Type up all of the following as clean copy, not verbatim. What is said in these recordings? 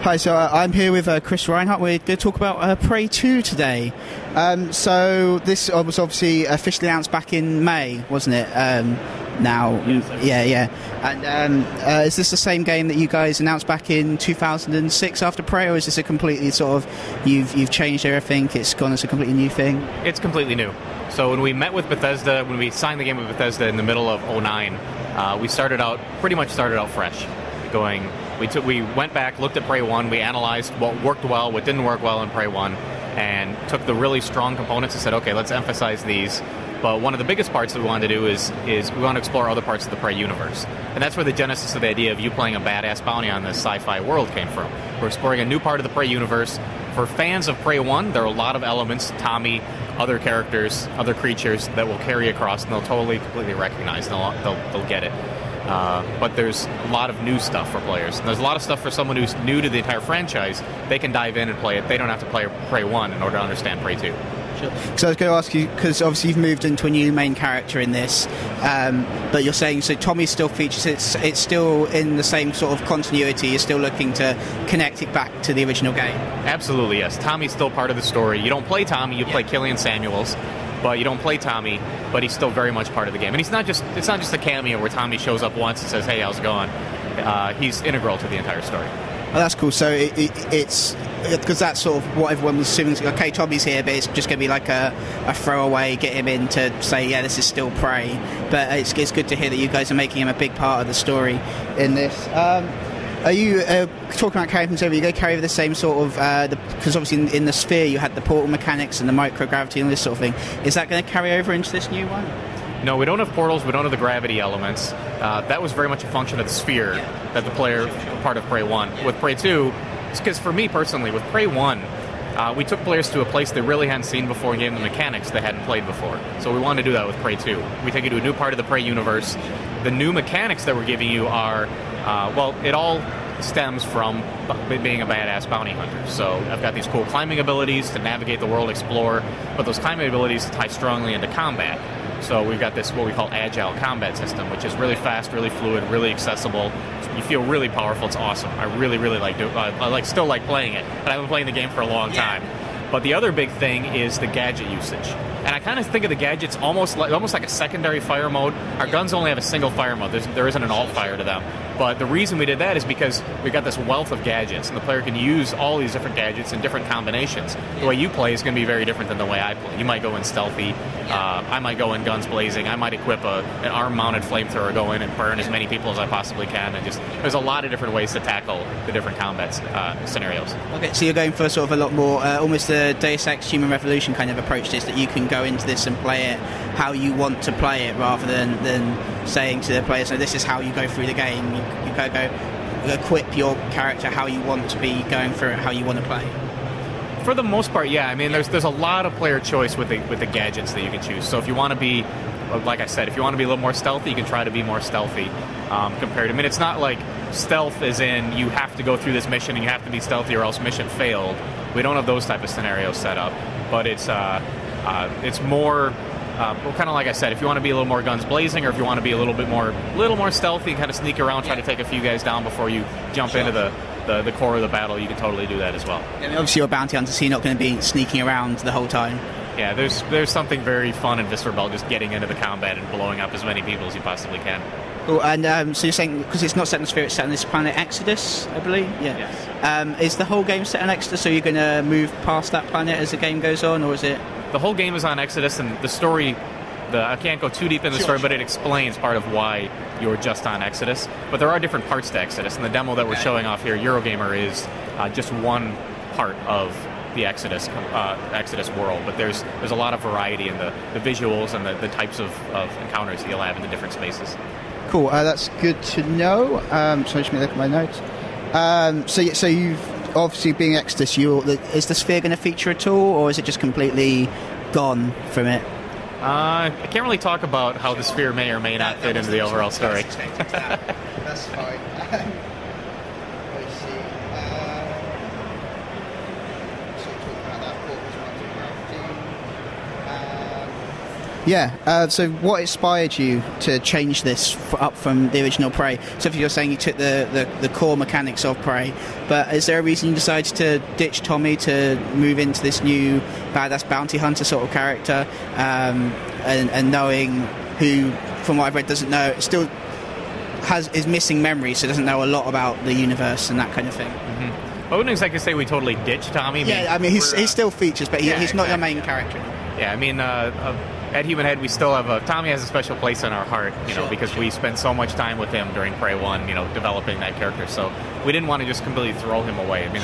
Hi, so I'm here with Chris Rhinehart. We're going to talk about Prey 2 today. So this was obviously officially announced back in May, wasn't it? Now, yeah. And is this the same game that you guys announced back in 2006 after Prey, or is this a completely sort of you've changed everything? It's gone as a completely new thing. It's completely new. So when we met with Bethesda, when we signed the game with Bethesda in the middle of 2009, we pretty much started out fresh, going. We went back, looked at Prey 1, we analyzed what worked well, what didn't work well in Prey 1, and took the really strong components and said, okay, let's emphasize these. But one of the biggest parts that we wanted to do is we want to explore other parts of the Prey universe. And that's where the genesis of the idea of you playing a badass bounty on this sci-fi world came from. We're exploring a new part of the Prey universe. For fans of Prey 1, there are a lot of elements, Tommy, other characters, other creatures that will carry across, and they'll totally, completely recognize, they'll get it. But there's a lot of new stuff for players. And there's a lot of stuff for someone who's new to the entire franchise. They can dive in and play it. They don't have to play Prey 1 in order to understand Prey 2. Sure. So I was going to ask you, because obviously you've moved into a new main character in this, but you're saying, so Tommy still features, it's still in the same sort of continuity, you're still looking to connect it back to the original game? Absolutely, yes. Tommy's still part of the story. You don't play Tommy, you play Killian Samuels. But you don't play Tommy, but he's still very much part of the game. And it's not just a cameo where Tommy shows up once and says, hey, how's it going? He's integral to the entire story. Oh, that's cool. So it's because that's sort of what everyone was assuming. Okay, Tommy's here, but it's just going to be like a throwaway, get him in to say, yeah, this is still Prey. But it's good to hear that you guys are making him a big part of the story in this. Are you talking about carrying things over? Are you going to carry over the same sort of because obviously in the Sphere you had the portal mechanics and the microgravity and this sort of thing. Is that going to carry over into this new one? No, we don't have portals. We don't have the gravity elements. That was very much a function of the Sphere that the player part of Prey 1. With Prey 2, it's because for me personally, with Prey 1, we took players to a place they really hadn't seen before and gave them the mechanics they hadn't played before. So we wanted to do that with Prey 2. We take you to a new part of the Prey universe. The new mechanics that we're giving you are, it all stems from being a badass bounty hunter. So I've got these cool climbing abilities to navigate the world, explore, but those climbing abilities tie strongly into combat. So we've got this, what we call agile combat system, which is really fast, really fluid, really accessible. You feel really powerful. It's awesome. I really, really like it. I still like playing it, but I've been playing the game for a long time. But the other big thing is the gadget usage. And I kind of think of the gadgets almost like a secondary fire mode. Our guns only have a single fire mode. There isn't an alt fire to them. But the reason we did that is because we've got this wealth of gadgets, and the player can use all these different gadgets in different combinations. The way you play is going to be very different than the way I play. You might go in stealthy. I might go in guns blazing. I might equip an arm-mounted flamethrower, go in and burn as many people as I possibly can. And there's a lot of different ways to tackle the different combat scenarios. Okay, so you're going for sort of a lot more, almost the Deus Ex Human Revolution kind of approach to this, that you can go into this and play it how you want to play it, rather than saying to the players, so this is how you go through the game. You go equip your character how you want to be going through it, how you want to play. For the most part, yeah. I mean, there's a lot of player choice with the gadgets that you can choose. So if you want to be, like I said, if you want to be a little more stealthy, you can try to be more stealthy compared to. I mean, it's not like stealth as in you have to go through this mission and you have to be stealthy or else mission failed. We don't have those type of scenarios set up, but it's more. Kind of like I said, if you want to be a little more guns blazing, or if you want to be a little more stealthy, kind of sneak around, try to take a few guys down before you jump into the core of the battle, you can totally do that as well. I mean, obviously you're a bounty hunter, so you're not going to be sneaking around the whole time. Yeah, there's something very fun and visceral about just getting into the combat and blowing up as many people as you possibly can. Cool. And so you're saying, because it's not set in the Sphere, it's set on this planet Exodus, I believe? Yeah. Yes. Is the whole game set on Exodus, so you're going to move past that planet as the game goes on, or is it... The whole game is on Exodus, and the story, I can't go too deep in the story, but it explains part of why you're just on Exodus. But there are different parts to Exodus, and the demo that we're showing off here, Eurogamer, is just one part of the Exodus world. But there's a lot of variety in the visuals and the types of encounters that you'll have in the different spaces. Cool, that's good to know. So just let me look at my notes. So you've obviously being Exodus, is the Sphere going to feature at all, or is it just completely gone from it? I can't really talk about how the Sphere may or may not fit into the overall story. That's fine. Let's see. So talk about that. Yeah, so what inspired you to change this up from the original Prey? So if you're saying you took the core mechanics of Prey, but is there a reason you decided to ditch Tommy to move into this new badass bounty hunter sort of character, and knowing who, from what I've read, doesn't know, still is missing memory, so doesn't know a lot about the universe and that kind of thing? I wouldn't exactly say we totally ditched Tommy. Yeah, I mean, he still features, but he's not your main character. Yeah, I mean, at Human Head, we still have Tommy has a special place in our heart, because we spent so much time with him during Prey 1, developing that character. So we didn't want to just completely throw him away. I mean,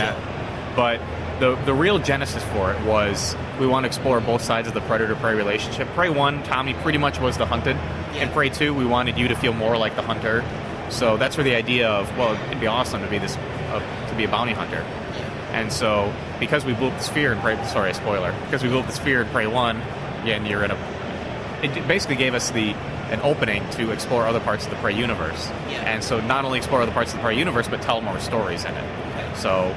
but the real genesis for it was we want to explore both sides of the Predator-Prey relationship. Prey 1, Tommy pretty much was the hunted. Yeah. In Prey 2, we wanted you to feel more like the hunter. So that's where the idea of, it'd be awesome to be to be a bounty hunter. And so, because we blew up the sphere in Prey... Sorry, spoiler. Because we blew up the sphere in Prey 1, and you're in it basically gave us an opening to explore other parts of the Prey universe. Yeah. And so not only explore other parts of the Prey universe, but tell more stories in it. Okay. So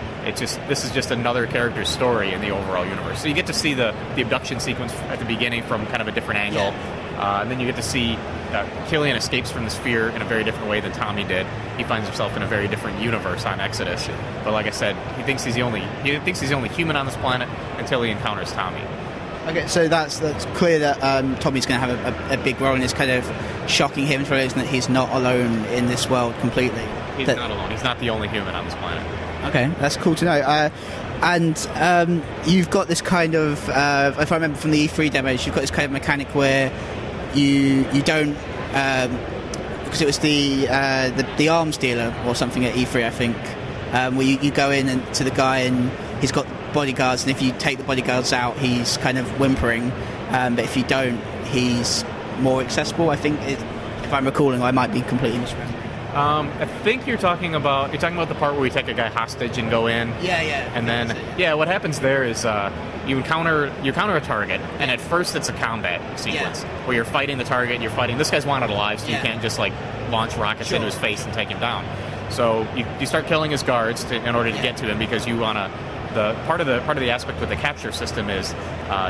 this is just another character's story in the overall universe. So you get to see the abduction sequence at the beginning from kind of a different angle. Yeah. And then you get to see Killian escapes from the sphere in a very different way than Tommy did. He finds himself in a very different universe on Exodus. But like I said, he thinks he's the only human on this planet until he encounters Tommy. Okay, so that's clear that Tommy's going to have a big role, and it's kind of shocking him to realize that he's not alone in this world completely. He's not alone. He's not the only human on this planet. Okay, that's cool to know. And you've got this kind of, if I remember from the E3 demos, you've got this kind of mechanic where you don't, because it was the arms dealer or something at E3, I think, where you go in to the guy and he's got bodyguards, and if you take the bodyguards out, he's kind of whimpering, but if you don't, he's more accessible. I think, if I'm recalling, I might be completely misremembering. I think you're talking about the part where we take a guy hostage and go in. Yeah. And then, what happens there is you encounter a target, and at first it's a combat sequence where you're fighting the target. You're fighting this guy's wanted alive, so you can't just launch rockets into his face and take him down. So you start killing his guards in order to get to him, because you want to. The part of the aspect with the capture system is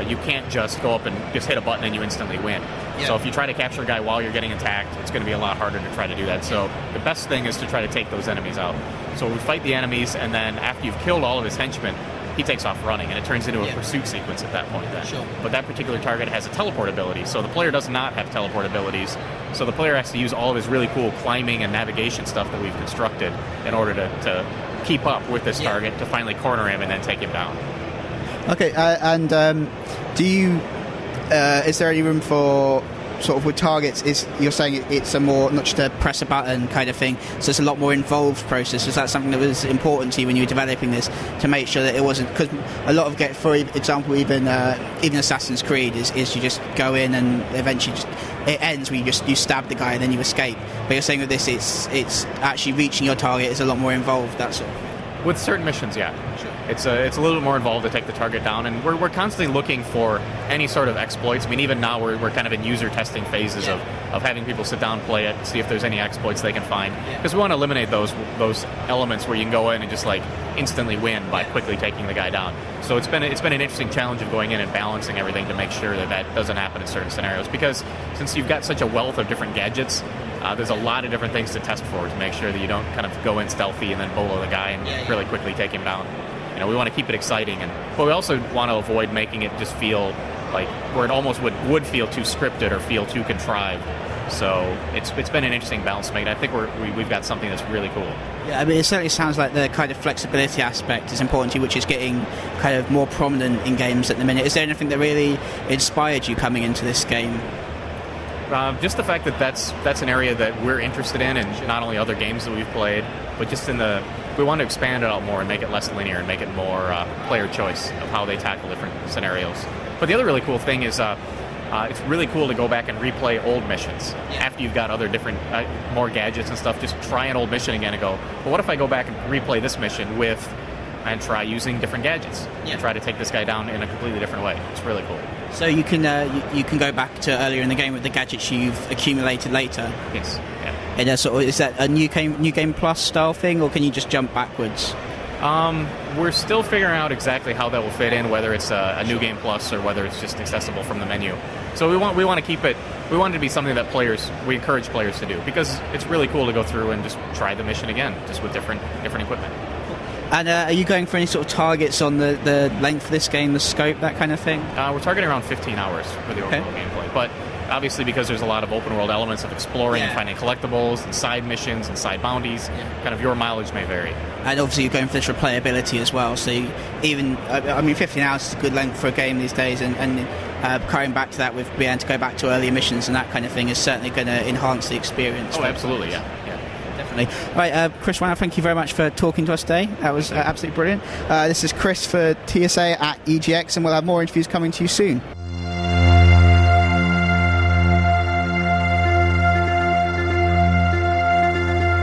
you can't just go up and just hit a button and you instantly win. Yeah. So if you try to capture a guy while you're getting attacked, it's going to be a lot harder to try to do that. So the best thing is to try to take those enemies out. So we fight the enemies, and then after you've killed all of his henchmen, he takes off running, and it turns into a pursuit sequence at that point then. Sure. But that particular target has a teleport ability, so the player does not have teleport abilities. So the player has to use all of his really cool climbing and navigation stuff that we've constructed in order to keep up with this target to finally corner him and then take him down. Okay, and do you? Is there any room for sort of with targets? You're saying it's a more not just a press a button kind of thing, so it's a lot more involved process. Was that something that was important to you when you were developing this, to make sure that it wasn't? Because a lot of for example, even Assassin's Creed is you just go in and eventually it ends where you stab the guy and then you escape. But you're saying with this, it's actually reaching your target is a lot more involved. That sort of thing. With certain missions, yeah. Sure. It's a little bit more involved to take the target down, and we're constantly looking for any sort of exploits. I mean, even now we're kind of in user testing phases of having people sit down, play it, see if there's any exploits they can find, because we want to eliminate those elements where you can go in and just instantly win by quickly taking the guy down. So it's been an interesting challenge of going in and balancing everything to make sure that doesn't happen in certain scenarios, because since you've got such a wealth of different gadgets, there's a lot of different things to test for to make sure that you don't kind of go in stealthy and then bolo the guy and really quickly take him down. We want to keep it exciting, but we also want to avoid making it just feel like where it almost would feel too scripted or feel too contrived. So it's been an interesting balance to make. I think we've got something that's really cool. Yeah, I mean, it certainly sounds like the kind of flexibility aspect is important to you, which is getting kind of more prominent in games at the minute. Is there anything that really inspired you coming into this game? Just the fact that that's an area that we're interested in, and not only other games that we've played, but just we want to expand it out more and make it less linear and make it more player choice of how they tackle different scenarios. But the other really cool thing is it's really cool to go back and replay old missions after you've got other different more gadgets and stuff. Just try an old mission again and go, well, what if I go back and replay this mission and try using different gadgets and try to take this guy down in a completely different way. It's really cool. So you can go back to earlier in the game with the gadgets you've accumulated later. Yes. Yeah. And is that a new game plus style thing, or can you just jump backwards? We're still figuring out exactly how that will fit in, whether it's a new game plus or whether it's just accessible from the menu. So we want to keep it. We want it to be something that we encourage players to do, because it's really cool to go through and just try the mission again, just with different equipment. And are you going for any sort of targets on the length of this game, the scope, that kind of thing? We're targeting around 15 hours for the overall gameplay, but obviously because there's a lot of open world elements of exploring and finding collectibles and side missions and side bounties, kind of your mileage may vary. And obviously you're going for this replayability as well, so even 15 hours is a good length for a game these days, and going back to that with being able to go back to earlier missions and that kind of thing is certainly going to enhance the experience. Oh, absolutely, yeah. Definitely. All right, Chris Rhinehart, thank you very much for talking to us today. That was absolutely brilliant. This is Chris for TSA at EGX, and we'll have more interviews coming to you soon.